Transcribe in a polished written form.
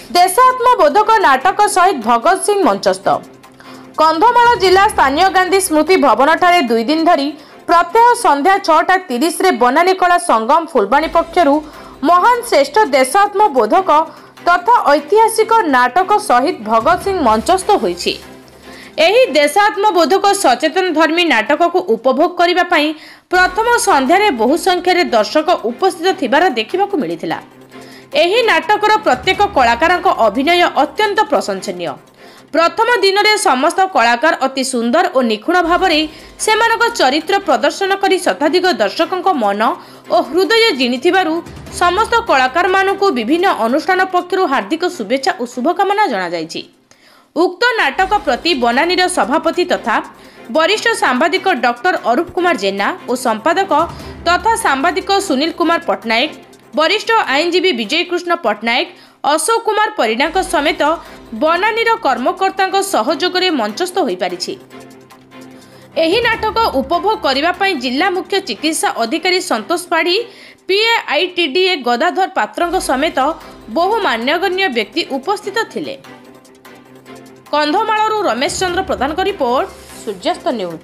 देशात्मबोधक नाटक सहित भगत सिंह मंचस्थ। कंधमाल जिला स्थानीय गांधी स्मृति भवन ठारे 2 दिन धरी प्रत्यह संध्या 6:30 रे बनानी कला संगम फुलबाणी पक्षरु महान श्रेष्ठ देशात्मबोधक तथा ऐतिहासिक नाटक सहित भगत सिंह मंचस्थ होईछि। एही देशात्मबोधक सचेतन धर्मी नाटक को उपभोग करिबा पई प्रथम संध्यारे बहु संख्यारे दर्शक उपस्थित थिबार देखिबाकू मिलिथिला। एही नाटकर प्रत्येक कलाकारक अभिनय अत्यंत प्रशंसनीय। प्रथम दिन में समस्त कलाकार अति सुंदर और निखुण भाव सेमानक चरित्र प्रदर्शन करी शताधिक दर्शकों मन और हृदय जिणिथिबारु समस्त कलाकार मानकु विभिन्न अनुष्ठान पक्षरु हार्दिक शुभेच्छा और शुभकामना जणा जायछि। उक्त नाटक प्रति बनानीर सभापति तथा वरिष्ठ सांबादिक डॉक्टर अरूप कुमार जेना और संपादक तथा सांबादिक सुनील कुमार पट्टनायक, वरिष्ठ आईनजीवी विजय कृष्ण पट्टनायक, अशोक कुमार परिणा समेत बनानीर कर्मकर्ता सहयोग में मंचस्थ हो पारिछि। एही नाटक उपभोग करिबा पई जिला मुख्य चिकित्सा अधिकारी संतोष पाढ़ी, पीएआईटीडीए गदाधर पात्र समेत बहु मान्यगण्य व्यक्ति उपस्थित थिले। कंधमालरू रमेश चंद्र प्रधान का रिपोर्ट, सूर्यास्त न्यूज।